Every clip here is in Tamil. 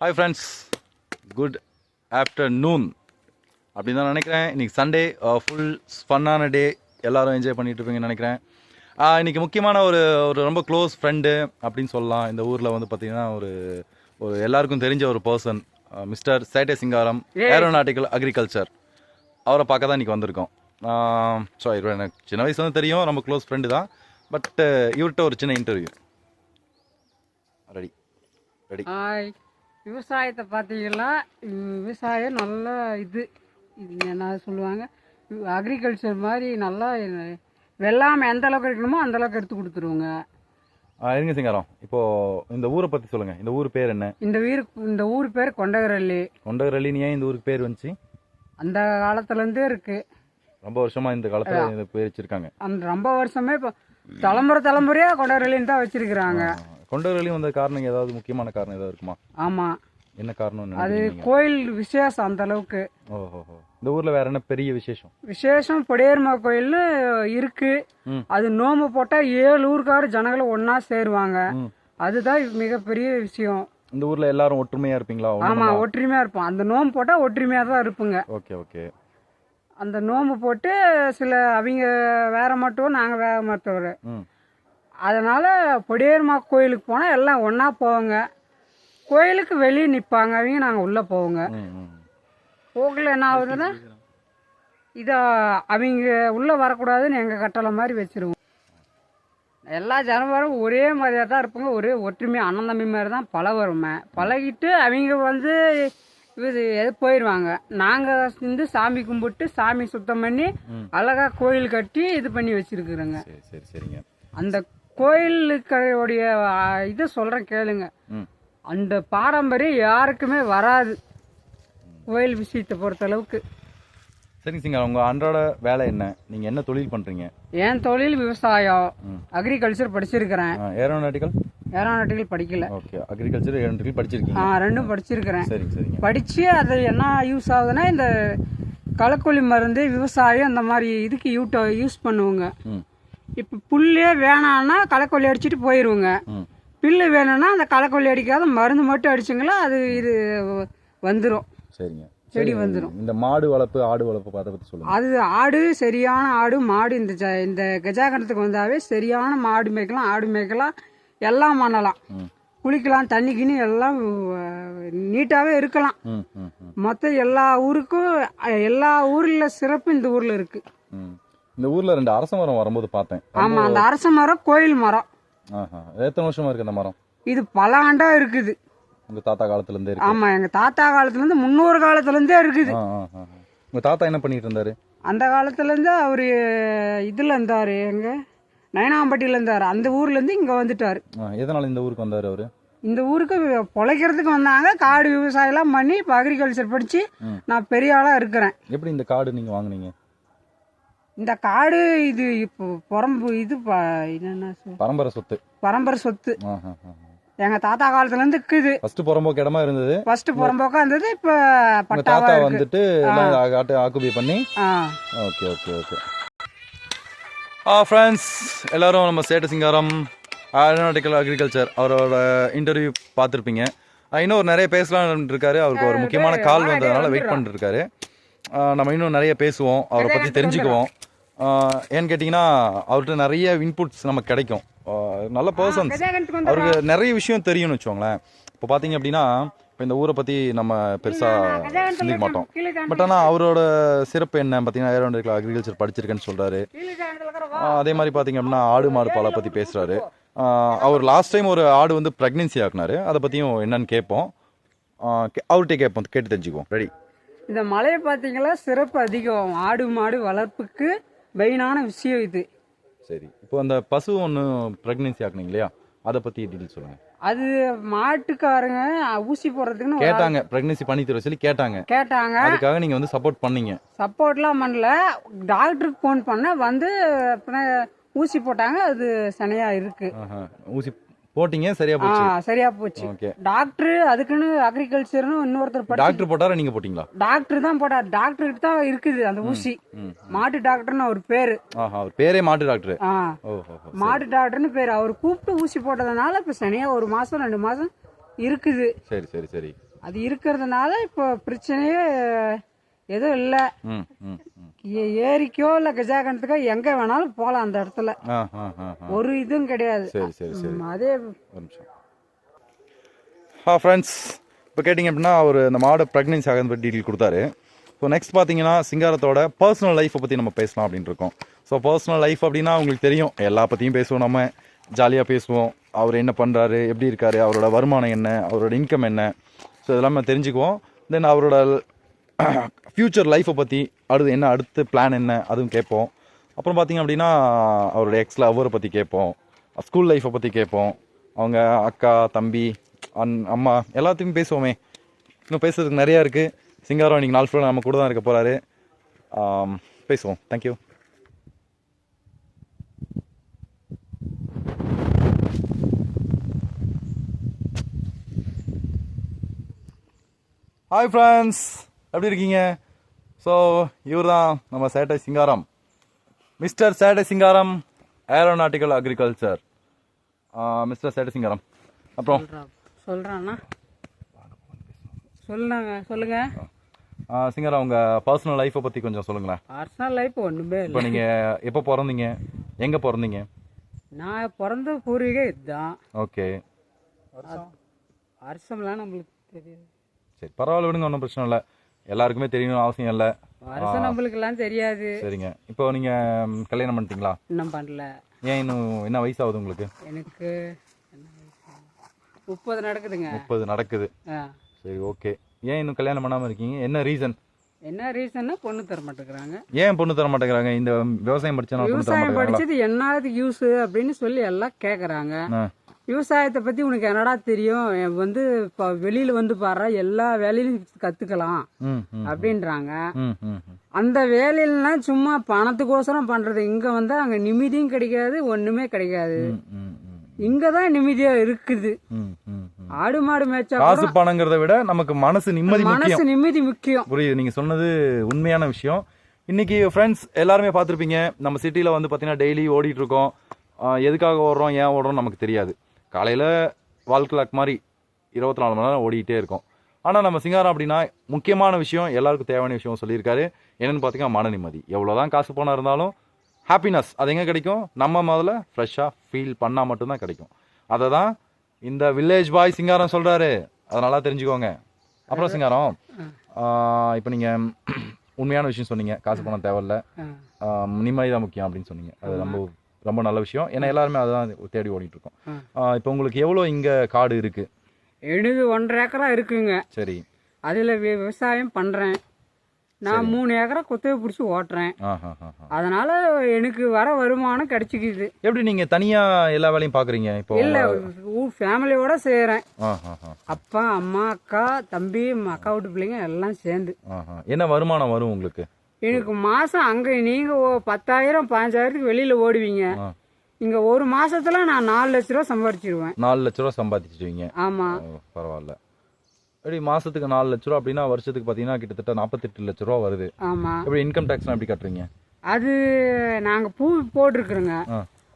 ஹாய் ஃப்ரெண்ட்ஸ், குட் ஆஃப்டர்நூன் அப்படின்னு தான் நினைக்கிறேன். இன்றைக்கி சண்டே, ஃபுல் ஃபன்னான டே, எல்லோரும் என்ஜாய் பண்ணிகிட்டு இருப்பீங்கன்னு நினைக்கிறேன். இன்றைக்கி முக்கியமான ஒரு ஒரு ரொம்ப க்ளோஸ் ஃப்ரெண்டு அப்படின்னு சொல்லலாம். இந்த ஊரில் வந்து பார்த்திங்கன்னா ஒரு ஒரு எல்லாருக்கும் தெரிஞ்ச ஒரு பர்சன், மிஸ்டர் சேட்டே சிங்காரம், ஏரோநாட்டிக்கல் அக்ரிகல்ச்சர். அவரை பார்க்க தான் இன்றைக்கி வந்திருக்கோம். ஸோ எனக்கு சின்ன வயசு வந்து தெரியும், ரொம்ப க்ளோஸ் ஃப்ரெண்டு தான். பட் இவர்கிட்ட ஒரு சின்ன இன்டர்வியூ. Ready ready. விவசாயத்தை பார்த்தீங்கன்னா, விவசாயம் நல்ல இது என்ன சொல்லுவாங்க, அக்ரிகல்ச்சர் மாதிரி நல்லா வெள்ளாமை எந்த அளவுக்கு இருக்கணுமோ அந்த அளவுக்கு எடுத்து கொடுத்துருவோங்க. இருங்க சிங்காரம், இப்போது இந்த ஊரை பற்றி சொல்லுங்கள். இந்த ஊர் பேர் என்ன? இந்த ஊர் பேர் கொண்டகரல்லி. கொண்டகரல்லின்னு ஏன் இந்த ஊருக்கு பேர் வந்துச்சு? அந்த காலத்துலேருந்தே இருக்குது. ரொம்ப வருஷமாக இந்த காலத்தில் இந்த பேர் வச்சுருக்காங்க. அந்த ரொம்ப வருஷமே இப்போ தலைமுறையாக கொண்டகரல்லின்னு தான் வச்சுருக்குறாங்க. கொண்டகரல்லி வந்த காரணம் ஏதாவது முக்கியமான காரணம் ஏதாவது இருக்குமா? ஆமாம். என்ன காரணம்? அது கோயில் விசேஷம் அந்த அளவுக்கு. ஓஹோ. இந்த ஊர்ல வேற என்ன பெரிய விசேஷம் பொடியேர்மா கோயில்னு இருக்கு. அது நோம்பு போட்டா 7 ஊருக்கார ஜனங்களும் ஒன்னா சேருவாங்க. அதுதான் மிகப்பெரிய விஷயம். இந்த ஊர்ல எல்லாரும் ஒற்றுமையா இருப்பீங்களா? ஆமா, ஒற்றுமையா இருப்போம். அந்த நோம்பு போட்டா ஒற்றுமையா தான் இருப்புங்க. Okay okay. அந்த நோம்பு போட்டு சில அவங்க வேற மட்டும், நாங்க வேற மற்றவர். அதனால பொடியேர்மா கோயிலுக்கு போனா எல்லாம் ஒன்னா போவாங்க. கோயிலுக்கு வெளியே நிற்பாங்க அவங்க, நாங்கள் உள்ளே போவோங்க. போகல என்ன ஆகுதுன்னா, இதை அவங்க உள்ளே வரக்கூடாதுன்னு எங்கள் கட்டளை மாதிரி வச்சுருவோம். எல்லா ஜனவரும் ஒரே மாதிரியாக தான் இருப்பாங்க, ஒரே ஒற்றுமையாக அண்ணன் தம்பி மாதிரி தான் பழகுறோமே. பழகிட்டு அவங்க வந்து எது போயிடுவாங்க. நாங்கள் வந்து சாமி கும்பிட்டு சாமி சுத்தம் பண்ணி அழகாக கோயில் கட்டி இது பண்ணி வச்சுருக்குறோங்க. சரி சரிங்க. அந்த கோயிலுடைய இதை சொல்கிறேன் கேளுங்க. அந்த பாரம்பரியம் யாருக்குமே வராது கோயில் விஷயத்தை பொறுத்த அளவுக்கு. சரிங்க சிங்கர், உங்கள் அன்றாட வேலை என்ன? நீங்கள் என்ன தொழில் பண்ணுறீங்க? என் தொழில் விவசாயம், அக்ரிகல்ச்சர் படிச்சிருக்கிறேன். ஏரோநாட்டிக்கல் படிக்கல. ஓகே, அக்ரிகல்ச்சர் ஏரோநாட்டிக்கல் படிச்சிருக்கீங்க? ரெண்டும் படிச்சிருக்கிறேன். சரி சரிங்க. படித்து அது என்ன யூஸ் ஆகுதுன்னா, இந்த களைக்கொல்லி மருந்து விவசாயம் அந்த மாதிரி இதுக்கு யூஸ் பண்ணுவோங்க. இப்போ புல்லே வேணான்னா களைக்கொல்லி அடிச்சுட்டு போயிடுவோங்க. பில்லு வேணும்னா அந்த களைக்கொல்லி அடிக்காத மருந்து மட்டும் அடிச்சுங்களா அது இது வந்துடும். சரிங்க. செடி வந்துடும். இந்த மாடு வளர்ப்பு, ஆடு வளர்ப்பு அதை பற்றி சொல்லுங்கள். அது ஆடு, சரியான ஆடு மாடு இந்த கஜாகண்டத்துக்கு வந்தாவே சரியான மாடு மேய்க்கலாம், ஆடு மேய்க்கலாம், எல்லாம் பண்ணலாம். குளிக்கலாம், தண்ணிக்கின்னு எல்லாம் நீட்டாகவே இருக்கலாம். மொத்த எல்லா ஊருக்கும் எல்லா ஊரில் சிறப்பு இந்த ஊரில் இருக்கு. இந்த ஊரில் 2 அரச மரம் வரும்போது பார்த்தேன். ஆமாம், அந்த அரச மரம் கோயில் மரம். எத்தனை வருஷமா இருக்கு அந்த மரம்? இது பல ஆண்டா இருக்குது. உங்க தாத்தா காலத்துல இருந்தே இருக்கு? ஆமா, எங்க தாத்தா காலத்துல இருந்து, முன்னோர் காலத்துல இருந்தே இருக்குது. உங்க தாத்தா என்ன பண்ணிட்டு இருந்தாரு? அந்த காலத்துல இருந்து அவரு இதுல இருந்தாரு, எங்க நயனாம்பட்டியில இருந்தாரு. அந்த ஊர்ல இருந்து இங்க வந்துட்டாரு. எதனால இந்த ஊருக்கு வந்தாரு அவரு? இந்த ஊருக்கு பொழைக்கிறதுக்கு வந்தாங்க. காடு விவசாயம் எல்லாம் பண்ணி இப்போ அக்ரிகல்ச்சர் படிச்சு நான் பெரிய ஆளா இருக்கிறேன். எப்படி இந்த காடு நீங்க வாங்குனீங்க? இந்த காடு இது இப்போ என்னன்னா பரம்பரை சொத்து. எங்க தாத்தா காலத்துல இருந்து இருக்குது. ஃபர்ஸ்ட் புறம்போக்கு இடமா இருந்தது. ஃபர்ஸ்ட் புறம்போக்கா இருந்தது. இப்ப தாத்தா வந்துட்டு ஆக்குபை பண்ணி. Okay okay okay. ஃப்ரெண்ட்ஸ், எல்லாரும் நம்ம சேட்டே சிங்காரம் ஏரோநாட்டிக்கல் அக்ரிகல்ச்சர் அவரோட இன்டர்வியூ பார்த்துருப்பீங்க. இன்னும் நிறைய பேசலாம்னு இருக்காரு. அவருக்கு ஒரு முக்கியமான கால் வந்ததுனால வெயிட் பண்ணிட்டு இருக்காரு. நம்ம இன்னும் நிறைய பேசுவோம், அவரை பற்றி தெரிஞ்சுக்குவோம். ஏன்னு கேட்டிங்கன்னா அவர்கிட்ட நிறைய இன்புட்ஸ் நமக்கு கிடைக்கும். நல்ல பர்சன்ஸ், அவருக்கு நிறைய விஷயம் தெரியும்னு வச்சுக்கோங்களேன். இப்போ பார்த்தீங்க அப்படின்னா, இப்போ இந்த ஊரை பற்றி நம்ம பெருசாக சிந்திக்க மாட்டோம். பட் ஆனால் அவரோட சிறப்பு என்ன பார்த்தீங்கன்னா, ஏரோநாட்டிக்கல் அக்ரிகல்ச்சர் படிச்சிருக்கேன்னு சொல்கிறாரு. அதே மாதிரி பார்த்தீங்க அப்படின்னா ஆடு மாடு பாலை பற்றி பேசுகிறாரு. அவர் லாஸ்ட் டைம் ஒரு ஆடு வந்து ப்ரெக்னென்சி ஆக்குனாரு. அதை பற்றியும் என்னன்னு கேட்போம், அவர்கிட்ட கேட்போம், கேட்டு தெரிஞ்சுக்குவோம். ரெடி. இந்த மலையை பார்த்தீங்களா, சிறப்பு அதிகம். ஆடு மாடு வளர்ப்புக்கு மெயினான விஷயம் இது. சரி, இப்போ அந்த பசு ஒன்று ப்ரெக்னென்சி ஆக்குனீங்க இல்லையா, அதை பற்றி டீட்டெயில் சொல்லுங்கள். அது மாட்டுக்காரங்க ஊசி போடுறதுக்குன்னு கேட்டாங்க, ப்ரெக்னென்சி பண்ணி தர சொல்லி கேட்டாங்க. அதுக்காக நீங்கள் வந்து சப்போர்ட் பண்ணீங்க? சப்போர்ட்லாம் பண்ணல. டாக்டருக்கு ஃபோன் பண்ண வந்து ஊசி போட்டாங்க. அது சனையா இருக்கு. ஊசி போட்டீங்க, சரியா போச்சு? சரியா போச்சு. ஓகே. டாக்டர் அதுக்குன்னு அக்ரிகல்ச்சர்னு இன்னொருத்தர் டாக்டர் போட்டாரா, நீங்க போட்டீங்களா? டாக்டர் தான் போட்டார். டாக்டர் கிட்ட தான் இருக்குது அந்த ஊசி. மாட்டு டாக்டர்னு அவர் பேரு. அவர் பேரே மாட்டு டாக்டர். மாட்டு டாக்டர்னு பேரு. அவர் கூப்பிட்டு ஊசி போட்டதுனால இப்ப சனியா 1 மாசம் 2 மாசம் இருக்குது. சரி சரி சரி. அது இருக்கிறதுனால இப்போ பிரச்சனையே எதுவும் இல்லை. ஏரிக்கோ இல்லை கஜாகணத்துக்கோ எங்கே வேணாலும் போகலாம் அந்த இடத்துல. ஒரு இதுவும் கிடையாது. சரி சரி சரி. அதே ஒரு நிமிஷம். ஃப்ரெண்ட்ஸ், இப்போ கேட்டிங்க அப்படின்னா அவர் இந்த மாடு ப்ரெக்னென்சி ஆகிறது பற்றி டீட்டெயில் கொடுத்தாரு. ஸோ நெக்ஸ்ட் பார்த்தீங்கன்னா சிங்காரத்தோட பர்சனல் லைஃப்பை பற்றி நம்ம பேசலாம் அப்படின்னு இருக்கோம். ஸோ பர்சனல் லைஃப் அப்படின்னா உங்களுக்கு தெரியும், எல்லா பற்றியும் பேசுவோம், நம்ம ஜாலியாக பேசுவோம். அவர் என்ன பண்ணுறாரு, எப்படி இருக்கார், அவரோட வருமானம் என்ன, அவரோட இன்கம் என்ன, ஸோ இதெல்லாம் நம்ம தெரிஞ்சுக்குவோம். தென் அவரோட ஃப்யூச்சர் லைஃப்பை பற்றி அடுத்து பிளான் என்ன அதுவும் கேட்போம். அப்புறம் பார்த்திங்க அப்படின்னா அவரோட எக்ஸில் அவரை பற்றி கேட்போம், ஸ்கூல் லைஃப்பை பற்றி கேட்போம், அவங்க அக்கா தம்பி அம்மா எல்லாத்தையும் பேசுவோமே. இன்னும் பேசுறதுக்கு நிறையா இருக்குது. சிங்காரம் இன்றைக்கி நாள் ஃபுல்லாக நம்ம கூட தான் இருக்க போகிறாரு. பேசுவோம். தேங்க்யூ. ஹாய் ஃப்ரெண்ட்ஸ், எப்படி இருக்கீங்க? ஸோ இவர் தான் நம்ம சேட்டை சிங்காரம், மிஸ்டர் சேட்டை சிங்காரம், ஏரோநாட்டிக்கல் அக்ரிகல்ச்சர். மிஸ்டர் சேட்டை சிங்காரம். அப்புறம் சொல்கிறாண்ணா சொல்லுங்க. சிங்கரா, உங்கள் பர்சனல் லைஃப்பை பற்றி கொஞ்சம் சொல்லுங்களேன். பர்சனல் லைஃப் ஒன்றுமே இல்லை. இப்போ நீங்கள் எப்போ பிறந்தீங்க, எங்கே பிறந்தீங்க? நான் பிறந்த பூர்வீகம் இதுதான். ஓகே. வருஷம்லாம் நம்மளுக்கு தெரியாது. சரி, பரவாயில்ல, விடுங்க, ஒன்றும் பிரச்சனை இல்லை. எல்லாருக்குமே தெரியணும் அவசியம் இல்லை. வருஷம் நம்மளுக்கெல்லாம் தெரியாது. சரிங்க. இப்போ நீங்கள் கல்யாணம் பண்ணிட்டீங்களா? இன்னும் பண்ணல. ஏன் இன்னும் என்ன வயசாகுது உங்களுக்கு? எனக்கு 30 நடக்குதுங்க. 30 நடக்குது. சரி, ஓகே. ஏன் இன்னும் கல்யாணம் பண்ணாமல் இருக்கீங்க? என்ன ரீசன்? என்ன ரீசன்னா பொண்ணு தர மாட்டேங்கிறாங்க. ஏன் பொண்ணு தர மாட்டேங்கிறாங்க? இந்த விவசாயம் படிச்சா விவசாயம் படிச்சது என்னது யூஸ் அப்படின்னு சொல்லி எல்லாம் கேட்குறாங்க. விவசாயத்தை பற்றி உனக்கு என்னடா தெரியும், வந்து இப்போ வெளியில் வந்து பாரு எல்லா வேலையிலும் கற்றுக்கலாம் அப்படின்றாங்க. அந்த வேலையிலாம் சும்மா பணத்துக்கோசரம் பண்ணுறது. இங்கே வந்து அங்கே நிம்மதியும் கிடைக்காது, ஒன்றுமே கிடைக்காது. இங்கே தான் நிம்மதியாக இருக்குது. ஆடு மாடு மேய்ச்சா காசு பணங்கிறத விட நமக்கு மனசு நிம்மதி முக்கியம். புரியுது, நீங்க சொன்னது உண்மையான விஷயம். இன்னைக்கு ஃப்ரெண்ட்ஸ் எல்லாருமே பார்த்துருப்பீங்க, நம்ம சிட்டியில் வந்து பார்த்தீங்கன்னா டெய்லி ஓடிட்டு இருக்கோம். எதுக்காக ஓடுறோம், ஏன் ஓடுறோம் நமக்கு தெரியாது. காலையில் வால் கிளாக் மாதிரி 24 மணி நேரம் ஓடிக்கிட்டே இருக்கோம். ஆனால் நம்ம சிங்காரம் அப்படின்னா முக்கியமான விஷயம், எல்லாருக்கும் தேவையான விஷயம் சொல்லியிருக்காரு. என்னென்னு பார்த்தீங்கன்னா மன நிம்மதி. எவ்வளோதான் காசு பணம் இருந்தாலும் ஹாப்பினஸ் அது எங்கே கிடைக்கும்? நம்ம முதல்ல ஃப்ரெஷ்ஷாக ஃபீல் பண்ணால் மட்டும்தான் கிடைக்கும். அதை தான் இந்த வில்லேஜ் பாய் சிங்காரம் சொல்கிறாரு. அதை நல்லா தெரிஞ்சுக்கோங்க. அப்புறம் சிங்காரம், இப்போ நீங்கள் உண்மையான விஷயம் சொன்னீங்க, காசு பணம் தேவையில்ல, நிம்மதி தான் முக்கியம் அப்படின்னு சொன்னீங்க. அது ரொம்ப ரொம்ப நல்ல விஷயம். ஏன்னா எல்லாருமே அதுதான் தேடி ஓடிட்டு இருக்கோம். இப்போ உங்களுக்கு எவ்வளோ இங்கே காடு இருக்குது? எழுது 1.5 ஏக்கரா இருக்குங்க. சரி. அதில் விவசாயம் பண்ணுறேன். நான் 3 ஏக்கரா குத்தகை பிடிச்சி ஓட்டுறேன். அதனால எனக்கு வர வருமானம் கிடைச்சிக்குது. எப்படி நீங்க தனியா எல்லா வேலையும் பாக்குறீங்க? இப்போ இல்ல, ஃபேமிலியோட செய்யறேன். அப்பா அம்மா அக்கா தம்பி அக்கா வீட்டு பிள்ளைங்க எல்லாம் சேர்ந்து. என்ன வருமானம் வரும் உங்களுக்கு? எனக்கு மாசம் அங்க நீங்க 10,000 15,000 வெளியில ஓடுவீங்க. இங்க ஒரு மாசத்துல நான் 4 லட்ச ரூபா சம்பாதிச்சிருவேன். 4 லட்ச ரூபா சம்பாதிச்சிருவீங்க? ஆமா. பரவாயில்ல. எப்படி மாசத்துக்கு 4 லட்ச ரூபா அப்படின்னா வருஷத்துக்கு பாத்தீங்கன்னா கிட்டத்தட்ட 48 லட்ச ரூபா வருது. ஆமா. எப்படி இன்கம் டாக்ஸ் எப்படி கட்டுறீங்க? அது நாங்க பூ போட்டிருக்கிறோங்க.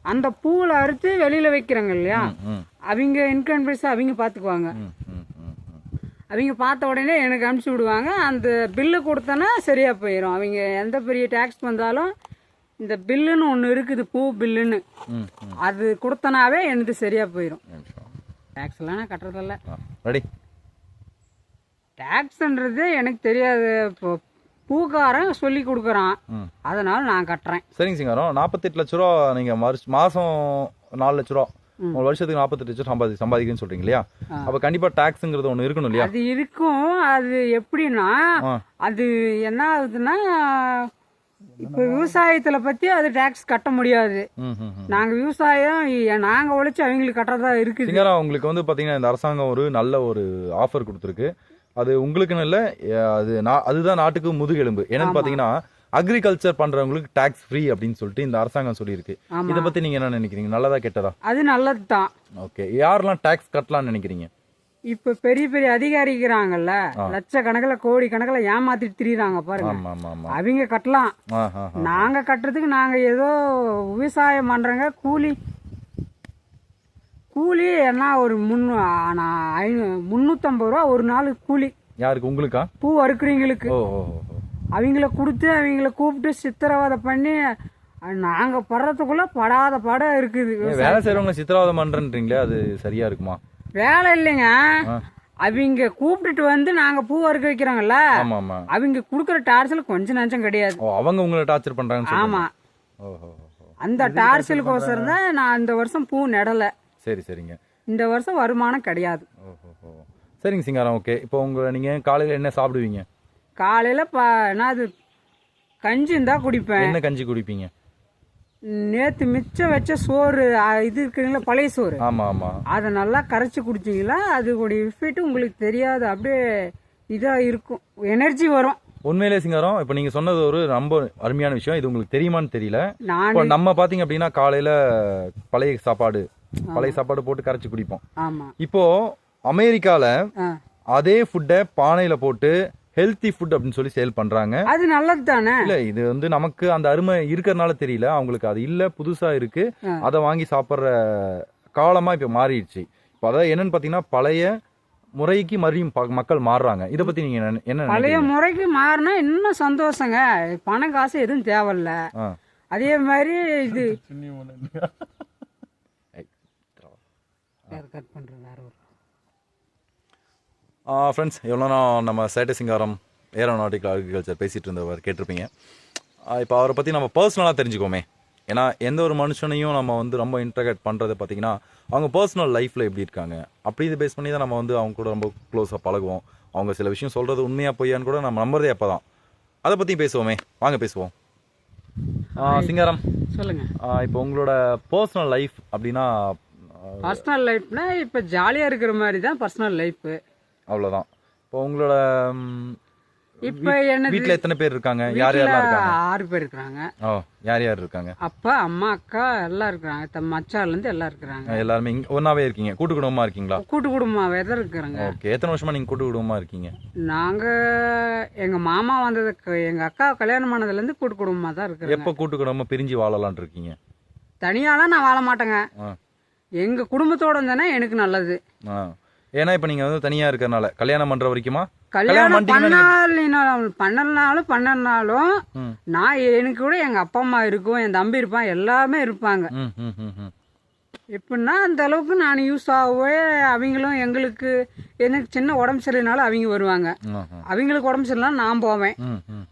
அந்த பூவில் அறுத்து வெளியில வைக்கிறாங்க இல்லையா, அவங்க இன்கம் டேக்ஸ் அவங்க பாத்துக்குவாங்க. அவங்க பார்த்த உடனே எனக்கு அனுப்பிச்சி விடுவாங்க. அந்த பில்லு கொடுத்தனா சரியா போயிடும். அவங்க எந்த பெரிய டேக்ஸ் வந்தாலும் இந்த பில்லுன்னு ஒன்று இருக்குது, பூ பில்லுன்னு, அது கொடுத்தனாவே எனக்கு சரியா போயிடும். டேக்ஸ்லாம் நான் கட்டுறதில்ல. ரெடி. டேக்ஸ்ன்றது எனக்கு தெரியாது. இப்போ பூக்காரன் சொல்லி கொடுக்குறான், அதனால நான் கட்டுறேன். சரிங்க சிங்காரம், 48 லட்ச ரூபா நீங்க மாசம் 4 லட்ச ரூபா, ஒரு வருஷத்துக்கு 48 லட்சம் சம்பாதிக்குன்னு சொல்றீங்க இல்லையா? அப்ப கண்டிப்பா டாக்ஸ்ங்கிறது ஒண்ணு இருக்கணும் இல்லையா? அது இருக்கும். அது எப்படின்னா, அது என்ன ஆகுதுன்னா, இப்ப விவசாயத்துல பத்தி அது டாக்ஸ் கட்ட முடியாது. நாங்க விவசாயம் நாங்க உழைச்சு அவங்களுக்கு கட்டுறதா இருக்குது. சிங்காரம், உங்களுக்கு வந்து பாத்தீங்கன்னா இந்த அரசாங்கம் ஒரு நல்ல ஒரு ஆஃபர் கொடுத்துருக்கு. அது உங்களுக்குன்னு இல்லை, அதுதான் நாட்டுக்கு முதுகெலும்பு. என்னன்னு பாத்தீங்கன்னா அக்ரிகல்ச்சர் பண்றவங்களுக்கு டாக்ஸ் ஃப்ரீ அப்படின்னு சொல்லிட்டு இந்த அரசாங்கம் சொல்லியிருக்கு. இதை பத்தி நீங்க என்ன நினைக்கிறீங்க? நல்லதா கெட்டதா? அது நல்லதுதான். ஓகே. யாரெல்லாம் டாக்ஸ் கட்டலாம்னு நினைக்கிறீங்க? இப்ப பெரிய பெரிய அதிகாரிக்கிறாங்கல்ல, லட்சக்கணக்கில் கோடி கணக்கில் ஏமாத்திட்டு திரியுறாங்க பாருங்க, அவங்க கட்டலாம். நாங்க கட்டுறதுக்கு நாங்க ஏதோ விவசாயம் பண்றங்க, கூலி கூலி என்ன ஒரு 350 ரூபா ஒரு நாள் கூலி. யாருக்கு? உங்களுக்கா? பூ அறுக்குறீங்களுக்கு. ஓ ஓ அவங்கள கொடுத்து அவங்கள கூப்பிட்டு சித்திரவதை பண்ணி நாங்கள் படுறதுக்குள்ள படாத படம் இருக்குது. வேலை செய்கிறவங்க சித்திரவதை பண்ணுறன்றீங்களே, அது சரியா இருக்குமா? வேலை இல்லைங்க, அவங்க கூப்பிட்டுட்டு வந்து நாங்கள் பூ அறுக்க வைக்கிறாங்கல்ல, அவங்க கொடுக்குற டார்ச்சல் கொஞ்சம் நஞ்சம் கிடையாது. அவங்க உங்களை டார்ச்சர் பண்ணுறாங்க. ஆமாம், அந்த டார்ச்சலுக்கோசரம் தான் நான் இந்த வருஷம் பூ நடலை. சரி சரிங்க. இந்த வருஷம் வருமானம் கிடையாது. சரிங்க சிங்காரம். ஓகே, இப்போ நீங்கள் காலையில் என்ன சாப்பிடுவீங்க? காலையில் என்னது கஞ்சி இருந்தால் குடிப்பேன். என்ன கஞ்சி குடிப்பீங்க? நேற்று மிச்சம் வச்ச சோறு இது இருக்குங்களா, பழைய சோறு. ஆமாம் ஆமாம். அதை நல்லா கரைச்சி குடிச்சிங்களா, அதோடைய எஃபெக்ட் உங்களுக்கு தெரியாது, அப்படியே இதாக இருக்கும், எனர்ஜி வரும். உண்மையிலே சிங்காரம், இப்போ நீங்கள் சொன்னது ஒரு ரொம்ப அருமையான விஷயம். இது உங்களுக்கு தெரியுமான்னு தெரியல. நம்ம பார்த்தீங்க அப்படின்னா காலையில் பழைய சாப்பாடு போட்டு கரைச்சி குடிப்போம். ஆமாம். இப்போ அமெரிக்காவில் அதே ஃபுட்டை பானையில் போட்டு ஹெல்த்தி ஃபுட் அப்படின்னு சொல்லி சேல் பண்றாங்க. அது நல்லது தானே? இல்ல, இது நமக்கு அந்த அருமை இருக்கிறதுனால தெரியல, அவங்களுக்கு அது இல்ல, புதுசா இருக்கு, அதை வாங்கி சாப்பிட்ற காலமா இப்ப மாறிடுச்சு. இப்போ அதாவது என்னன்னு பாத்தீங்கன்னா பழைய முறைக்கு மறுபடியும் மக்கள் மாறுறாங்க. இதை பத்தி நீங்க என்ன? பழைய முறைக்கு மாறினா இன்னும் சந்தோஷங்க, பணம் காசு எதுவும் தேவையில்ல. அதே மாதிரி இது கட் பண்றேன். ஃப்ரெண்ட்ஸ், எவ்வளோ நம்ம சேட்டை சிங்காரம் ஏரோநாட்டிக்கல் அக்ரிகல்ச்சர் பேசிகிட்டு இருந்தவர் கேட்டிருப்பீங்க. இப்போ அவரை பற்றி நம்ம பர்சனலாக தெரிஞ்சுக்கோமே. ஏன்னா எந்த ஒரு மனுஷனையும் நம்ம ரொம்ப இன்டர்கேட் பண்ணுறது பார்த்திங்கன்னா அவங்க பர்சனல் லைஃப்பில் எப்படி இருக்காங்க, அப்படி இது பேஸ் பண்ணி தான் நம்ம அவங்க கூட ரொம்ப க்ளோஸாக பழகுவோம். அவங்க சில விஷயம் சொல்கிறது உண்மையாக பொய்யான்னு கூட நம்ம நம்புறதே அப்போ தான். அதை பற்றி பேசுவோமே, வாங்க பேசுவோம். சிங்காரம் சொல்லுங்கள். இப்போ உங்களோட பர்சனல் லைஃப் அப்படின்னா? பர்சனல் லைஃப்னா இப்போ ஜாலியாக இருக்கிற மாதிரி தான் பர்சனல் லைஃப்பு, அவ்வளோதான். இப்போ உங்களோட இப்போ என்ன வீட்டில் எத்தனை பேர் இருக்காங்க? யார் யாரெல்லாம் இருக்காங்க? 6 பேர் இருக்காங்க. ஓ, யார் யார் இருக்காங்க? அப்பா, அம்மா, அக்கா எல்லாம் இருக்கிறாங்க. மச்சாலேருந்து எல்லாம் இருக்கிறாங்க. எல்லாருமே ஒன்றாவே இருக்கீங்க? கூட்டு குடும்பமாக இருக்கீங்களா? கூட்டு குடும்பமாகவே தான் இருக்கிறாங்க. ஓகே, எத்தனை வருஷமா நீங்கள் கூட்டு குடும்பமாக இருக்கீங்க? நாங்கள் எங்கள் மாமா வந்ததுக்கு, எங்கள் அக்கா கல்யாணம் ஆனதுலேருந்து கூட்டு குடும்பமாக தான் இருக்கிறோம். எப்போ கூட்டு குடும்பம் பிரிஞ்சு வாழலான் இருக்கீங்க? தனியாலாம் நான் வாழ மாட்டேங்க, எங்கள் குடும்பத்தோடு இருந்தேன்னா எனக்கு நல்லது. ஏன்னா இப்போ நீங்கள் தனியாக இருக்கிறனால கல்யாணம் பண்ணுற வரைக்குமா? கல்யாணம் பண்ணனாலும் நான் எனக்கு கூட எங்கள் அப்பா அம்மா இருக்கும், என் தம்பி இருப்பான், எல்லாமே இருப்பாங்க. எப்படின்னா அந்த அளவுக்கு நான் யூஸ் ஆகவே, அவங்களும் எங்களுக்கு எனக்கு சின்ன உடம்பு சரியில்லைனாலும் அவங்க வருவாங்க, அவங்களுக்கு உடம்பு சரியில்லைனா நான் போவேன்,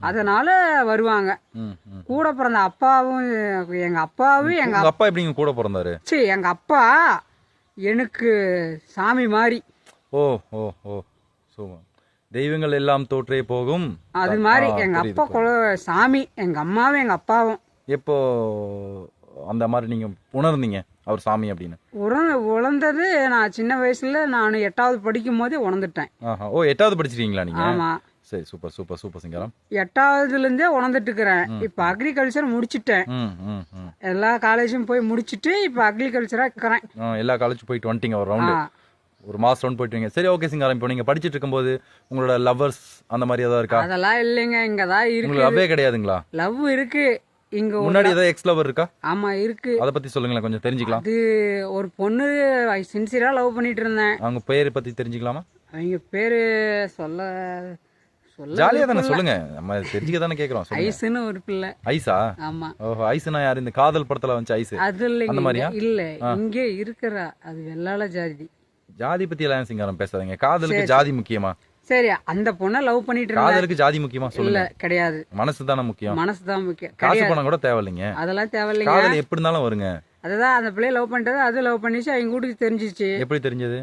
அதனால வருவாங்க. கூட பிறந்த அப்பாவும் எங்கள் அப்பா எப்படிங்க கூட பிறந்தாரு? சரி, எங்கள் அப்பா எனக்கு சாமி மாதிரி. ஓ ஓ ஓ, சூப்பர். தெய்வங்கள் எல்லாம் தோற்றே போகும், அது மாதிரி எங்க அப்பா சாமி, எங்க அம்மாவும் எங்க அப்பாவும். எப்போ அந்த மாதிரி நீங்க உணர்ந்தீங்க அவர் சாமி அப்படின்னு? உணர்ந்தது நான் சின்ன வயசுல, நான் 8வது படிக்கும் போதே உணர்ந்துட்டேன். ஓ, 8வது படிச்சிருக்கீங்களா நீங்க? ஆமா. சரி, சூப்பர் சூப்பர் சூப்பர் சிங்காரம். 8வதுல இருந்தே உணர்ந்துட்டு இருக்கிறேன். இப்ப அக்ரிகல்ச்சர் முடிச்சுட்டேன், எல்லா காலேஜும் போய் முடிச்சுட்டு இப்ப அக்ரிகல்ச்சரா இருக்கிறேன். எல்லா காலேஜும் போயிட்டு வந்துட்டீங்க ஒரு ரவுண்டு, ஒரு மாசம் ரவுண்ட் போயிட்டு. சரி, ஓகே சிங்காரம். இப்போ நீங்க படிச்சிட்டு இருக்கும்போது உங்களோட லவ்வர்ஸ் அந்த மாதிரி ஏதாவது இருக்கா? அதெல்லாம் இல்லைங்க, இங்கதான் இருக்கு. உங்களுக்கு லவ்வே கிடையாதுங்களா? லவ் இருக்கு இங்க. முன்னாடி ஏதாவது எக்ஸ் லவர் இருக்கா? ஆமா இருக்கு. அதை பத்தி சொல்லுங்களேன், கொஞ்சம் தெரிஞ்சுக்கலாம். அது ஒரு பொண்ணு சின்சியரா லவ் பண்ணிட்டு இருந்தேன். அவங்க பேரை பத்தி தெரிஞ்சுக்கலாமா? அவங்க பேரு சொல்ல ஜாலியா தானே சொல்லுங்க, நம்ம தெரிஞ்சுக்க தானே கேக்குறோம். ஐஸ்னு ஒரு பிள்ளை. ஐஸா? ஆமா. ஓஹோ, ஐஸ்னா யாரு? இந்த காதல் படத்துல வந்து ஐஸ் அது இல்லைங்க, அந்த மாதிரியா? இல்ல, இங்கே இருக்கிறா, அது வெள்ளாள ஜாதி. ஜாதி பத்தி எல்லாம் சிங்காரம் பேசாதீங்க, காதலுக்கு ஜாதி முக்கியமா? சரி, அந்த பொண்ணை லவ் பண்ணிட்டு இருந்தா காதலுக்கு ஜாதி முக்கியமா? சொல்லுங்க. இல்ல, கிடையாது, மனசு தானே முக்கியம். மனசு தான் முக்கியம், காசு பணம் கூட தேவையில்லைங்க. அதெல்லாம் தேவையில்லைங்க, காதல் எப்படி இருந்தாலும் வருங்க. அதுதான் அந்த பிள்ளைய லவ் பண்ணிட்டது, அது லவ் பண்ணிச்சு, அவங்க வீட்டுக்கு தெரிஞ்சிச்சு. எப்படி தெரிஞ்சது?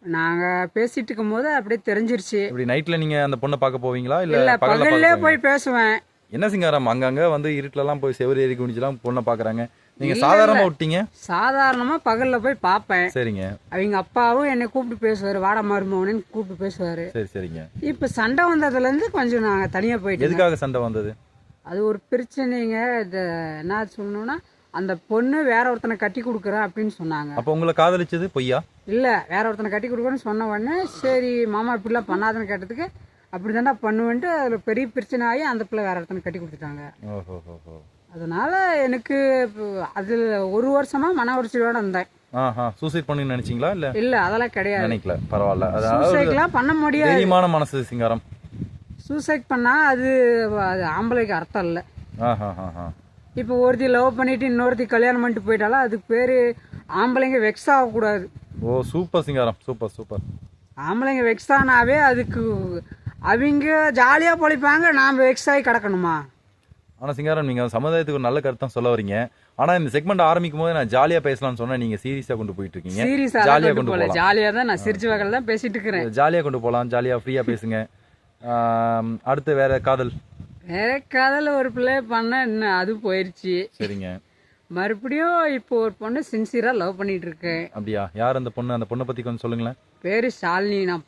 நாங்க பேசிட்டு இருக்கும் போது அப்படியே தெரிஞ்சிருச்சு. இப்படி நைட்ல நீங்க அந்த பொண்ணை பார்க்க போவீங்களா இல்ல பகல்ல போய் பேசுவேன்? என்ன சிங்காரம், அங்கங்க வந்து இருட்டுல எல்லாம் போய் செவரி ஏறி குனிச்சுலாம் பொண்ணை பாக்குறாங்க, நீங்க சாதாரணமா விட்டீங்க? சாதாரணமா பகல்ல போய் பாப்பேன். சரிங்க. அவங்க அப்பாவும் என்னை கூப்பிட்டு பேசுவாரு, வாடா மருமகனு கூப்பிட்டு பேசுவாரு. சரி சரிங்க. இப்ப சண்டை வந்ததுல இருந்து கொஞ்சம் நாங்க தனியா போயிட்டோம். எதுக்காக சண்டை வந்தது? அது ஒரு பிரச்சனைங்க. என்ன சொல்லணும்னா, அந்த பொண்ணு வேற ஒருத்தனை கட்டி கொடுக்குறா அப்படின்னு சொன்னாங்க. அப்ப உங்களை காதலிச்சது பொய்யா? இல்ல, வேற ஒருத்தனை கட்டி கொடுக்குறேன்னு சொன்ன உடனே சரி மாமா இப்படிலாம் பண்ணாதுன்னு கேட்டதுக்கு அப்படி தாண்டா பண்ணுவேன்ட்டு அதுல பெரிய பிரச்சனை ஆகி அந்த பிள்ளை வேற ஒருத்தனை கட்டி கொடுத்துட்டாங்க. அதனால எனக்கு அது ஒரு வருஷமா மன உளைச்சலோட இருந்தேன். சூசைட் பண்ணி நினைச்சீங்களா? இல்ல அதெல்லாம் கிடையாது. நினைக்கல, பரவாயில்ல. சூசைட்லாம் பண்ண முடியாது. தைரியமான மனசு சிங்காரம். சூசைட் பண்ணா அது ஆம்பளைக்கு அர்த்தம் இல்லை. இப்போ ஒருத்தி லவ் பண்ணிட்டு இன்னொருத்தி கல்யாணம் பண்ணிட்டு போயிட்டாலும் அதுக்கு பேரு ஆம்பளைங்க வெக்ஸ் ஆகக்கூடாது. ஓ சூப்பர் சிங்காரம், சூப்பர் சூப்பர். ஆம்பளைங்க வெக்ஸ் ஆனாவே அதுக்கு அவங்க ஜாலியாக பொழைப்பாங்க, நாம் வெக்ஸ் ஆகி கிடக்கணுமா? ஆனால் சிங்காரம், நீங்கள் சமுதாயத்துக்கு ஒரு நல்ல கருத்தான் சொல்ல வரீங்க. ஆனால் இந்த செக்மெண்ட் ஆரம்பிக்கும் போது நான் ஜாலியாக பேசலாம்னு சொன்னேன், நீங்கள் சீரியஸாக கொண்டு போயிட்டு இருக்கீங்க. ஜாலியாக கொண்டு போகல, ஜாலியாக தான் நான் சிரிச்சு வகையில் தான் பேசிட்டு இருக்கிறேன். ஜாலியாக கொண்டு போகலாம், ஜாலியாக ஃப்ரீயாக பேசுங்க. அடுத்து வேற காதல்? வேற காதல் ஒரு பிள்ளை பண்ண இன்னும் அது போயிடுச்சு. சரிங்க. மறுபடியும் இப்போ ஒரு பொண்ணு சின்சியரா லவ் பண்ணிட்டு இருக்கேன். அப்படியா? யார் அந்த பொண்ணு? அந்த பொண்ணை பத்தி கொஞ்சம் சொல்லுங்களேன். பேரு ஷாலினி. நான்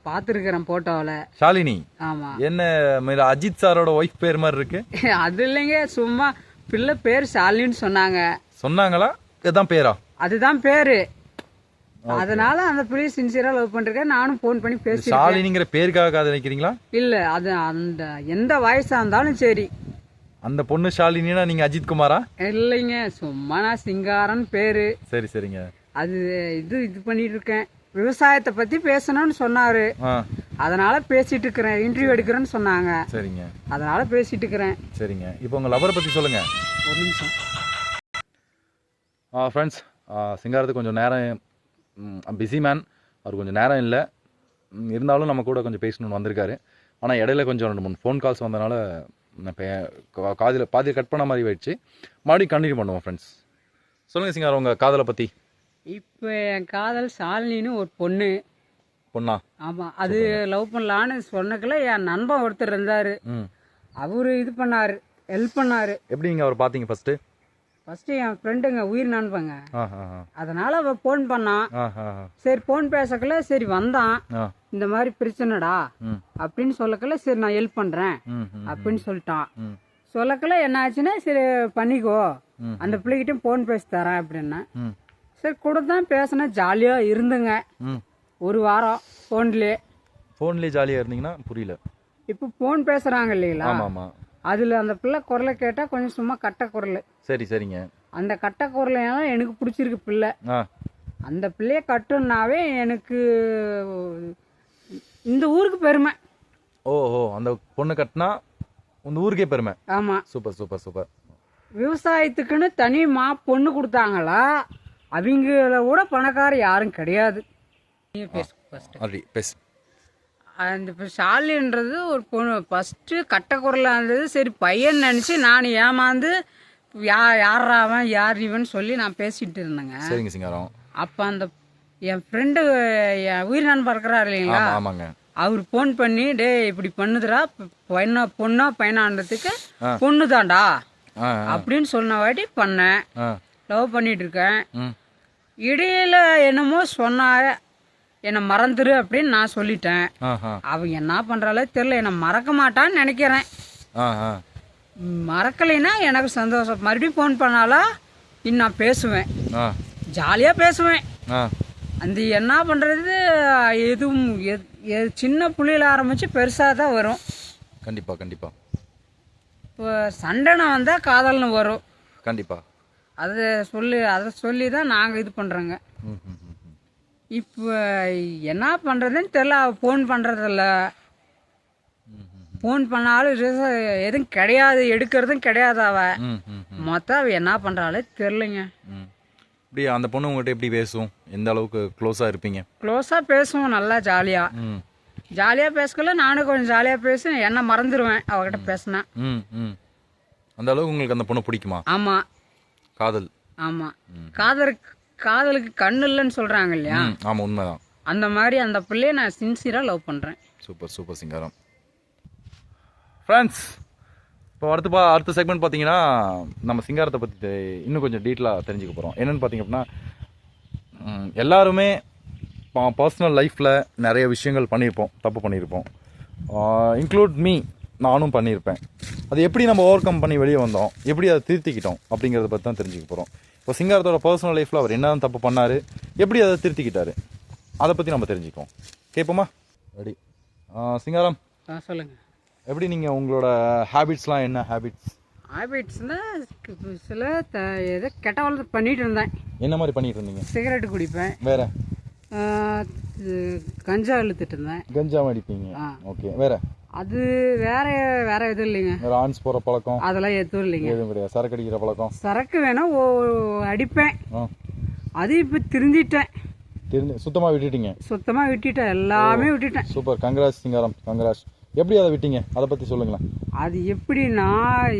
பார்த்துருக்கிறேன் போட்டோவில். ஷாலினி? ஆமா. என்ன அஜித் சாரோட ஒய்ஃப் பேர் மாதிரி இருக்கு? அது இல்லைங்க, சும்மா பிள்ளை பேர் ஷாலினின்னு சொன்னாங்க. சொன்னாங்களா? இதுதான் பேரா? அதுதான் பேரு. அதனால அந்த பிள்ளைய சின்சியரா லவ் பண்ணிருக்கேன். நானும் போன் பண்ணி பேசி. ஷாலினிங்கிற பேருக்காக காதலிக்கிறீங்களா? இல்ல, அது அந்த எந்த வயசா இருந்தாலும் சரி. அந்த பொண்ணு ஷாலினினா நீங்க அஜித் குமாரா? இல்லைங்க, சும்மா நான் சிங்காரன் பேரு. சரி சரிங்க. அது இது பண்ணிட்டு இருக்கேன். விவசாயத்தை பத்தி பேசணும்னு சொன்னாரு, அதனால பேசிட்டு இருக்கிறேன். இன்டர்வியூ எடுக்கிறேன்னு சொன்னாங்க. சரிங்க, அதனால பேசிட்டு இருக்கிறேன். சரிங்க. இப்போ உங்க லவரை பத்தி சொல்லுங்க. ஒரு நிமிஷம். ஃப்ரெண்ட்ஸ், சிங்காரத்துக்கு கொஞ்சம் நேரம் பிஸி மேன், அவர் கொஞ்சம் நேரம் இல்லை. இருந்தாலும் நம்ம கூட கொஞ்சம் பேசணும்னு வந்திருக்காரு. ஆனால் இடையில கொஞ்சம் 2-3 ஃபோன் கால்ஸ் வந்தனால காதில் பாதி கட் பண்ண மாதிரி ஆயிடுச்சு. மறுபடியும் கண்டினியூ பண்ணுவோம். ஃப்ரெண்ட்ஸ், சொல்லுங்கள் சிங்காரம், உங்கள் காதலை பற்றி. இப்போ என் காதல் ஷாலினின்னு ஒரு பொண்ணா? ஆமாம். அது லவ் பண்ணலான்னு சொன்னக்குள்ள என் நண்பன் ஒருத்தர் இருந்தார். அவரு இது பண்ணார், ஹெல்ப் பண்ணார். எப்படி நீங்கள் அவர் பார்த்தீங்க? ஃபஸ்ட்டு என் ஃப்ரெண்டுங்க, உயிர் நண்பங்க. அதனால அவ ஃபோன் பண்ணான். சரி, ஃபோன் பேசக்கல, சரி வந்தான். இந்த மாதிரி பிரச்சனைடா அப்படின்னு சொல்லக்கல, சரி நான் ஹெல்ப் பண்றேன் அப்படின்னு சொல்லிட்டான். சொல்லக்கல என்ன ஆச்சுன்னா, சரி பண்ணிக்கோ, அந்த பிள்ளைகிட்ட ஃபோன் பேசி தரேன் அப்படின்னா. சரி கொடுத்தான், பேசினா ஜாலியா இருந்துங்க. ஒரு வாரம் ஃபோன்லேயே ஜாலியா இருந்தீங்கன்னா புரியல. இப்போ ஃபோன் பேசுறாங்க இல்லைங்களா? அதுல அந்த பிள்ளை குரலை கேட்டா கொஞ்சம் சும்மா கட்ட குரல். சரி சரிங்க. அந்த கட்ட குரலாம் எனக்கு பிடிச்சிருக்கு பிள்ளை. அந்த பிள்ளைய கட்டுனாவே எனக்கு இந்த ஊருக்கு பெருமை. ஓஹோ, அந்த பொண்ணு கட்டினா இந்த ஊருக்கே பெருமை. ஆமா. Super super super. விவசாயத்துக்குன்னு தனிமா பொண்ணு கொடுத்தாங்களா? அவங்கள கூட பணக்கார யாரும் கிடையாது. அந்த ஷாலின்றது ஒரு பொண்ணு ஃபஸ்ட்டு கட்ட குரலாக இருந்தது. சரி பையன் நினச்சி நான் ஏமாந்து யாராவன் யார் இவன் சொல்லி நான் பேசிட்டு இருந்தேங்க. சரிங்க சிங்காரம். அப்போ அந்த என் ஃப்ரெண்டு, என் உயிர் நண்பர் இருக்கிறார் இல்லைங்களா? ஆமாங்க. அவர் ஃபோன் பண்ணி, டே இப்படி பண்ணுதுடா, பொண்ணா பையனான்றதுக்கு பொண்ணு தான்டா அப்படின்னு சொன்ன வாட்டி பண்ணேன். லவ் பண்ணிட்டு இருக்கேன். இடையில என்னமோ சொன்னா, என்னை மறந்துரு அப்படின்னு நான் சொல்லிட்டேன். அவன் என்ன பண்றாளே தெரியல, என்னை மறக்க மாட்டான்னு நினைக்கிறேன். மறக்கலைன்னா எனக்கு சந்தோஷம். மறுபடியும் ஃபோன் பண்ணாலா இன்னும் நான் பேசுவேன், ஜாலியாக பேசுவேன். அந்த என்ன பண்ணுறது, எதுவும் சின்ன புள்ளியில் ஆரம்பித்து பெருசாக தான் வரும். கண்டிப்பாக கண்டிப்பாக. இப்போ சண்டைன்னு வந்தால் காதல்னு வரும். கண்டிப்பாக. அதை சொல்லி தான் நாங்கள் இது பண்ணுறோங்க. இப்போ என்ன பண்ணுறதுன்னு தெரில. ஃபோன் பண்ணுறதில்ல, ஃபோன் பண்ணாலும் எதுவும் கிடையாது, எடுக்கிறதும் கிடையாது. மொத்தம் அவள் என்ன பண்ணுறாளே தெரிலங்க. இப்படி அந்த பொண்ணு உங்கள்கிட்ட எப்படி பேசும்? எந்த அளவுக்கு க்ளோஸாக இருப்பீங்க? க்ளோஸாக பேசுவோம், நல்லா ஜாலியாக பேசக்கல. நானும் கொஞ்சம் ஜாலியாக பேசுவேன், என்ன மறந்துடுவேன் அவகிட்ட பேசினா. அந்த அளவுக்கு உங்களுக்கு அந்த பொண்ணு பிடிக்குமா? ஆமாம். காதல். ஆமாம். காதலுக்கு கண்ணு இல்லைன்னு சொல்கிறாங்க இல்லையா? ஆமாம், உண்மைதான். அந்த மாதிரி அந்த பிள்ளைய நான் சின்சியராக லவ் பண்ணுறேன். சூப்பர் சூப்பர் சிங்காரம். ஃப்ரெண்ட்ஸ், இப்போ அடுத்த செக்மெண்ட் பார்த்தீங்கன்னா நம்ம சிங்காரத்தை பற்றி இன்னும் கொஞ்சம் டீட்டெயிலாக தெரிஞ்சுக்க போகிறோம். என்னென்னு பார்த்தீங்க அப்படின்னா, எல்லாருமே பர்சனல் லைஃப்பில் நிறைய விஷயங்கள் தப்பு பண்ணியிருப்போம். இன்க்ளூட் மீ, நானும் பண்ணியிருப்பேன். அது எப்படி நம்ம ஓவர் கம் பண்ணி வெளியே வந்தோம், எப்படி அதை திருத்திக்கிட்டோம் அப்படிங்கிறத பற்றி தான் தெரிஞ்சுக்க போகிறோம். இப்போ சிங்காரத்தோட பர்சனல் லைஃப்பில் அவர் என்ன தப்பு பண்ணார், எப்படி அதை திருத்திக்கிட்டாரு, அதை பற்றி நம்ம தெரிஞ்சுக்குவோம். கேட்போமா? ரெடி? சிங்காரம், சொல்லுங்கள். எப்படி நீங்கள் உங்களோட ஹேபிட்ஸ்லாம் என்ன ஹேபிட்ஸ்? ஹாபிட்ஸ்னா சில ஏதோ கெட்ட வளர்த்து பண்ணிட்டு இருந்தேன். என்ன மாதிரி பண்ணிட்டு இருந்தீங்க? சிகரெட்டு குடிப்பேன். வேற? கஞ்சா இழுத்துட்டு இருந்தேன். கஞ்சா அடிப்பீங்க? ஓகே. வேற? அது வேற வேற எதுவும் இல்லைங்க. வேற ஆன்ஸ் போற பழக்கம் அதெல்லாம் எதுவும் இல்லைங்க. எதுவும் கிடையாது. சரக்கு அடிக்கிற பழக்கம்? சரக்கு வேணா அடிப்பேன். அது இப்போ திருந்திட்டேன். சுத்தமா விட்டுட்டீங்க? சுத்தமா விட்டுட்டேன், எல்லாமே விட்டுட்டேன். சூப்பர், கங்க்ராஸ் சிங்காரம், கங்க்ராஸ். எப்படி அதை விட்டீங்க, அதை பத்தி சொல்லுங்களேன். அது எப்படின்னா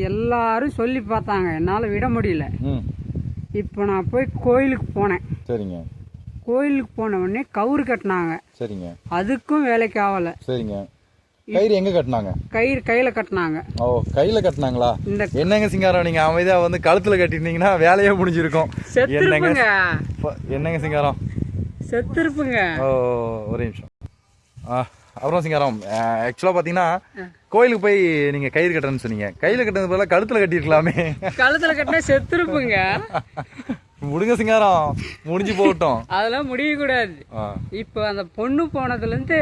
எல்லாரும் சொல்லி பார்த்தாங்க, என்னால் விட முடியல. இப்போ நான் போய் கோயிலுக்கு போனேன். சரிங்க. கோயிலுக்கு போன உடனே கவுறு கட்டினாங்க. சரிங்க. அதுக்கும் வேலைக்கு ஆகல. சரிங்க. கயிறு எங்க கட்டினாங்க? கயிறு கையில கட்டினாங்க. ஓ, கையில கட்டினாங்களா? என்னங்க சிங்காரம், நீங்க அமைதியா வந்து கழுத்துல கட்டிட்டீங்கன்னா வேலையே முடிஞ்சிருக்கும். என்னங்க சிங்காரம், செத்துருப்புங்க. ஓ, ஒரே நிமிஷம். அப்புறம் சிங்காரம், ஆக்சுவலா பாத்தீங்கன்னா கோயிலுக்கு போய் நீங்க கயிறு கட்டுறேன்னு சொன்னீங்க. கையில கட்டுறது போல கழுத்துல கட்டிருக்கலாமே. கழுத்துல கட்டினா செத்துருப்புங்க. முடிங்க சிங்காரம், முடிஞ்சு போகட்டும். அதெல்லாம் முடிய கூடாது. இப்ப அந்த பொண்ணு போனதுல இருந்து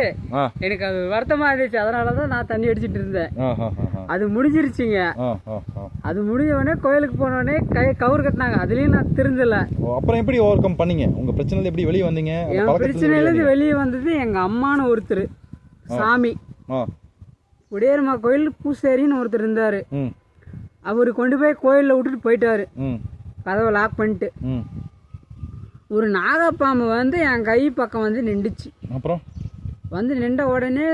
எனக்கு அது வருத்தமா இருந்துச்சு. அதனாலதான் நான் தண்ணி அடிச்சிட்டு இருந்தேன். அது முடிஞ்சிருச்சுங்க. அது முடிஞ்ச உடனே கோயிலுக்கு போன உடனே கவுறு கட்டினாங்க. அதுலயும் நான் திருந்தல. அப்புறம் எப்படி ஓவர் கம் பண்ணீங்க? உங்க பிரச்சனைல எப்படி வெளியே வந்தீங்க? என் பிரச்சனையில இருந்து வெளியே வந்தது எங்க அம்மானு ஒருத்தர், சாமி உடையர்மா கோயில் பூசாரின்னு ஒருத்தர் இருந்தாரு. அவரு கொண்டு போய் கோயில்ல விட்டுட்டு போயிட்டாரு, கதவை லாக் பண்ணிட்டு. ஒரு நாகப்பாம்பு வந்து என் கை பக்கம் வந்து நின்றுச்சு. அப்புறம் வந்து நின்ற உடனே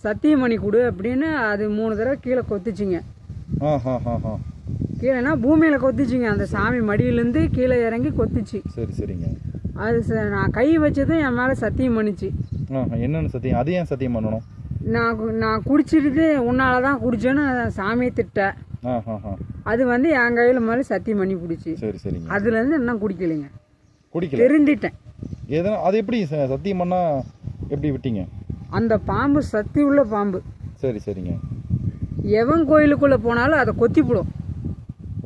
சத்தியமணி கொடு அப்படின்னு அது 3 தடவை கீழே கொத்துச்சுங்க. கீழேனா பூமியில கொத்துச்சுங்க. அந்த சாமி மடியிலேருந்து கீழே இறங்கி கொத்துச்சு. சரி சரிங்க. அது நான் கை வச்சதும் என் மேலே சத்தியம் பண்ணிச்சு. என்னன்னு சத்தியம்? அது ஏன் சத்தியம் பண்ணணும்? நான் குடிச்சிட்டு உன்னால தான் குடிச்சேன்னு சாமியை திட்ட. அது வந்து என் கையில மேலே சத்தியம் பண்ணி குடிச்சு. சரி சரிங்க. அதுல இருந்து என்ன குடிக்கலைங்க. குடிக்கல, தெரிஞ்சிட்டேன். அது எப்படி சத்தியம் பண்ணா எப்படி விட்டீங்க? அந்த பாம்பு சக்தி உள்ள பாம்பு. சரி சரிங்க. எவன் கோயிலுக்குள்ள போனாலும் அதை கொத்திப்படும்.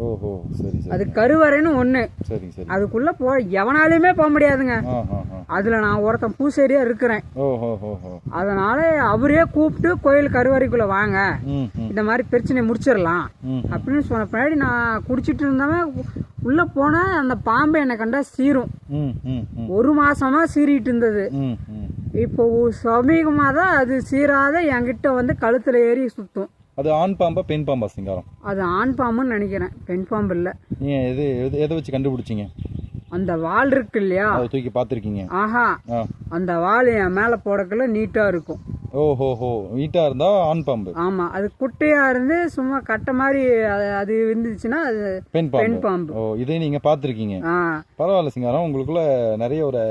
ஓஹோ, சரி சரி. அது கருவறைன்னு ஒண்ணு. சரி சரி. அதுக்குள்ள எவனாலுமே போக முடியாதுங்க. அதுல நான் ஒருத்தன் பூசேரியா இருக்கிறேன். அதனால அவரே கூப்பிட்டு கோயில் கருவறைக்குள்ள வாங்க, இந்த மாதிரி பிரச்சனை முடிச்சிடலாம் அப்படின்னு சொன்ன பின்னாடி நான் குடிச்சிட்டு இருந்தவன் உள்ள போனா அந்த பாம்பை என்னை கண்டா சீரும். 1 மாசமா சீறிட்டு இருந்தது. இப்போ சமீபமா தான் அது சீராத என்கிட்ட வந்து கழுத்துல ஏறி சுத்தும். அது ஆண் பாம்பா பெண் பாம்பா சிங்காரம்? அது ஆண் பாம்புன்னு நினைக்கிறேன், பெண் பாம்பு இல்ல. நீங்க எதை வச்சு கண்டுபிடிச்சீங்க? அந்த வால் இருக்கு இல்லையா, அதை தூக்கி பாத்திருக்கீங்க? ஆஹா, அந்த வால் என் மேல போடக்குள்ள நீட்டா இருக்கும். ஓஹோ, நீட்டா இருந்தா ஆண் பாம்பு. ஆமா, அது குட்டையா இருந்து சும்மா கட்ட மாதிரி அது இருந்துச்சுன்னா அது பெண் பாம்பு. ஓ, இதை நீங்க பாத்திருக்கீங்க. பரவாயில்ல சிங்காரம், உங்களுக்குள்ள நிறைய ஒரு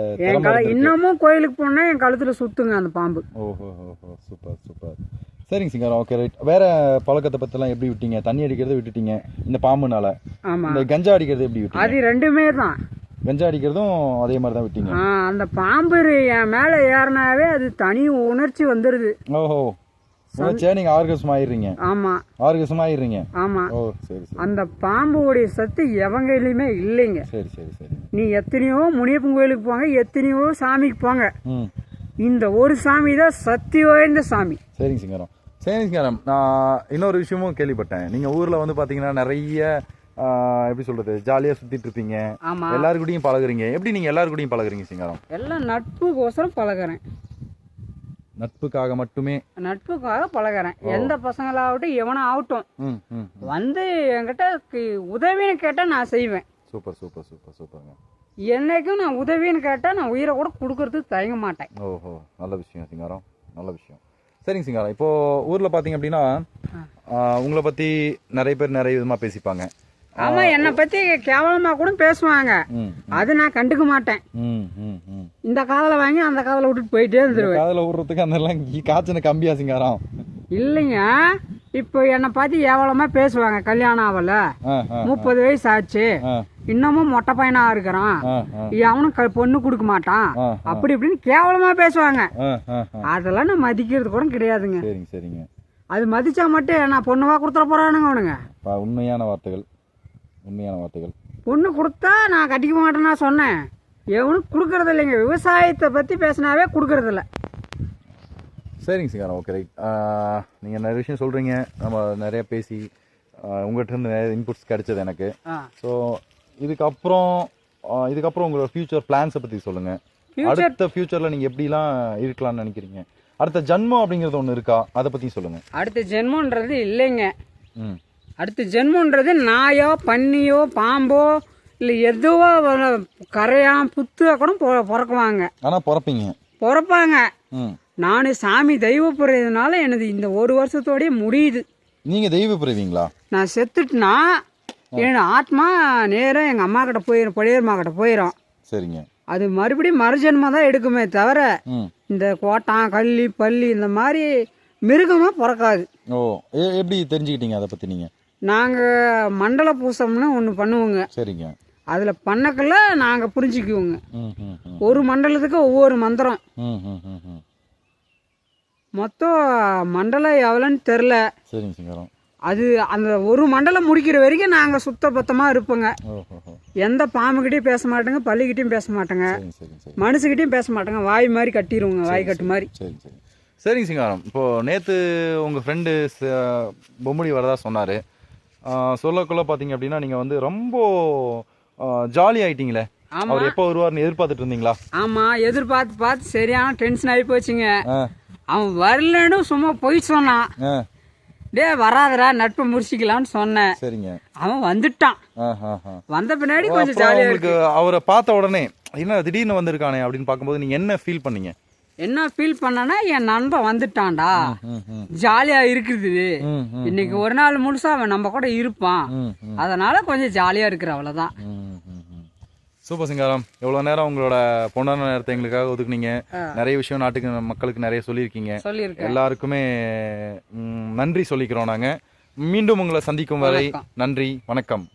இன்னமும் கோயிலுக்கு போனா என் கழுத்துல சுத்துங்க அந்த பாம்பு. ஓஹோ, சூப்பர் சூப்பர். சரிங்க சிங்காரம், ஓகே ரைட். வேற பழக்கத்தை பத்திலாம் எப்படி விட்டீங்க? தண்ணி அடிக்கிறத விட்டுட்டீங்க இந்த பாம்புனால. இந்த கஞ்சா அடிக்கிறது எப்படி விட்டீங்க? அது ரெண்டுமே தான். கஞ்சா அடிக்கிறதும் அதே மாதிரி தான் விட்டீங்க? அந்த பாம்பு என் மேல ஏறினாவே அது தனி உணர்ச்சி வந்துருது. ஓஹோ, நீங்க ஆர்கசம் ஆயிடுறீங்க? ஆமா, ஆர்கசம் ஆயிடுறீங்க. ஆமா. ஓ, சரி சரி. அந்த பாம்புடைய சத்து எவங்கிலுமே இல்லைங்க. சரி சரி சரி. நீ எத்தனையோ முனியப்பன் கோயிலுக்கு போங்க, எத்தனையோ சாமிக்கு போங்க, இந்த ஒரு சாமி தான் சக்தி வாய்ந்த சாமி. சரிங்க சிங்காரம். சரிங்க சிங்காரம், நான் இன்னொரு விஷயமும் கேள்விப்பட்டேன். நீங்க ஊர்ல வந்து பாத்தீங்கன்னா நிறைய எப்படி சொல்றது, ஜாலியா சுத்திட்டு இருப்பீங்க, எல்லாரு கூடயும் பழகுறீங்க. எப்படி நீங்க எல்லாரு கூடயும் பழகுறீங்க சிங்காரம்? எல்லாம் நட்புக்கோசரம் பழகுறேன். நட்புக்காக மட்டுமே? நட்புக்காக பழகுறேன். எந்த பசங்களாகட்டும் எவனா ஆகட்டும் வந்து என்கிட்ட உதவின்னு கேட்டா நான் செய்வேன். சூப்பர் சூப்பர் சூப்பர் சூப்பருங்க. என்னைக்கும் நான் உதவின்னு கேட்டா நான் உயிரை கூட கொடுக்கறதுக்கு தயங்க மாட்டேன். ஓஹோ, நல்ல விஷயம் சிங்காரம், நல்ல விஷயம். சரிங்க சிங்காரம், இப்போ ஊர்ல பாத்தீங்க அப்படின்னா உங்களை பத்தி நிறைய பேர் நிறைய விதமா பேசிப்பாங்க. ஆமா, என்னை பத்தி கேவலமா கூட பேசுவாங்க. அது நான் கண்டுக்க மாட்டேன். இந்த காதல வாங்கி அந்த காதல விட்டுட்டு போயிட்டே இருந்துருவேன். காதல விடுறதுக்கு அந்த காய்ச்சன கம்பியா சிங்காரம்? இல்லைங்க, இப்போ என்னை பார்த்து ஏவலமா பேசுவாங்க. கல்யாணம் ஆகல, 30 வயசு ஆச்சு, இன்னமும் மொட்டை பையனா இருக்கிறான், அவனும் பொண்ணு கொடுக்க மாட்டான், அப்படி இப்படின்னு கேவலமா பேசுவாங்க. அதெல்லாம் நான் மதிக்கிறது கூட கிடையாதுங்க. சரிங்க சரிங்க. அது மதிச்சா மட்டும் நான் பொண்ணுவா கொடுத்துட போறானுங்க அவனுங்க. உண்மையான வார்த்தைகள், உண்மையான வார்த்தைகள். பொண்ணு கொடுத்தா நான் கட்டிக்க மாட்டேன்னா சொன்னேன். எவனும் கொடுக்கறது இல்லைங்க. விவசாயத்தை பத்தி பேசினாவே கொடுக்கறது இல்லை. சரிங்க சிங்காரம், ஓகே ரைட். நீங்கள் நிறைய விஷயம் சொல்கிறீங்க, நம்ம நிறைய பேசி உங்கள்கிட்ட இருந்து நிறைய இன்புட்ஸ் கிடைச்சது எனக்கு. ஆ. ஸோ இதுக்கப்புறம் உங்களோட ஃபியூச்சர் பிளான்ஸை பற்றி சொல்லுங்கள். ஃபியூச்சர் அடுத்த ஃபியூச்சரில் நீங்கள் எப்படிலாம் இருக்கலாம்னு நினைக்கிறீங்க? அடுத்த ஜன்மம் அப்படிங்கிறது ஒன்று இருக்கா? அதை பற்றி சொல்லுங்கள். அடுத்த ஜென்மன்றது இல்லைங்க. ம். அடுத்த ஜென்மன்றது நாயோ பன்னியோ பாம்போ இல்லை எதுவோ கரையான் புத்துவ கூட பிறக்குவாங்க. ஆனால் பிறப்பாங்க. ம். நான் சாமி தெய்வம் புரியறதுனால எனது இந்த ஒரு வருஷத்தோடய முடியுது. நீங்கள் தெய்வ புரிவீங்களா? நான் செத்துட்டுனா என் ஆத்மா நேராக எங்கள் அம்மா கிட்ட போயிடும், பொடியம்மா கிட்ட போயிடும். சரிங்க. அது மறுபடியும் மறுஜென்மம் தான் எடுக்குமே தவிர ம். இந்த கோட்டான் கள்ளி பள்ளி இந்த மாதிரி மிருகமாக பிறக்காது. ஓ, எப்படி தெரிஞ்சுக்கிட்டீங்க அதை பற்றி நீங்கள்? நாங்கள் மண்டல பூசம்னு ஒன்று பண்ணுவோங்க. சரிங்க. அதில் பண்ணக்குள்ள நாங்கள் புரிஞ்சுக்குவோங்க. ம் ம் ம். ஒரு மண்டலத்துக்கு ஒவ்வொரு மந்திரம். ம் ம் ம் ம். மொத்தம் மண்டலம் எவ்வளோன்னு தெரில. சரிங்க சிங்காரம். அது அந்த ஒரு மண்டலம் முடிக்கிற வரைக்கும் நாங்கள் சுத்தபத்தமாக இருப்போங்க. ஓஹோ. எந்த பாம்புக்கிட்டையும் பேச மாட்டேங்க, பள்ளிக்கிட்டையும் பேச மாட்டேங்க, சரி சரி சரி. மனுஷக்கிட்டையும் பேச மாட்டேங்க. வாய் மாதிரி கட்டிடுவோங்க, வாய் கட்டு மாதிரி. சரி சரி. சரிங்க சிங்காரம். இப்போது நேற்று உங்கள் ஃப்ரெண்டு பொம்முடி வரதா சொன்னார். சொல்லக்குள்ள பார்த்தீங்க அப்படின்னா நீங்கள் வந்து ரொம்ப ஜாலி ஆகிட்டீங்களே. அவர் எப்போ வருவார்னு எதிர்பார்த்துட்டு இருந்தீங்களா? ஆமாம், எதிர்பார்த்து சரியான டென்ஷன் ஆகி போச்சுங்க. ஆ. அவன் வரலன்னு சும்மா போய் சொன்னான். ஆ. டே வராதரா நட்பை முடிச்சிக்கலாம்னு சொன்னேன். சரிங்க. அவன் வந்துட்டான். வந்த பின்னாடி கொஞ்சம் ஜாலியாக உங்களுக்கு அவரை பார்த்த உடனே என்ன திடீர்னு வந்திருக்கானே அப்படின்னு பார்க்கும்போது நீங்கள் என்ன ஃபீல் பண்ணீங்க? என்ன ஃபீல் பண்ணனா, என் நண்பன் வந்துட்டான்டா, ஜாலியாக இருக்குது, இன்னைக்கு ஒரு நாள் முழுசா அவன் நம்ம கூட இருப்பான், அதனால கொஞ்சம் ஜாலியாக இருக்கிற அவ்வளோதான். சூப்பர் சிங்காரம். எவ்வளோ நேரம் உங்களோட பொன்னான நேரத்தை எங்களுக்காக ஒதுக்குனீங்க. நிறைய விஷயம் நாட்டுக்கு மக்களுக்கு நிறைய சொல்லியிருக்கீங்க. எல்லாருக்குமே நன்றி சொல்லிக்கிறோம் நாங்கள். மீண்டும் உங்களை சந்திக்கும் வரை நன்றி, வணக்கம்.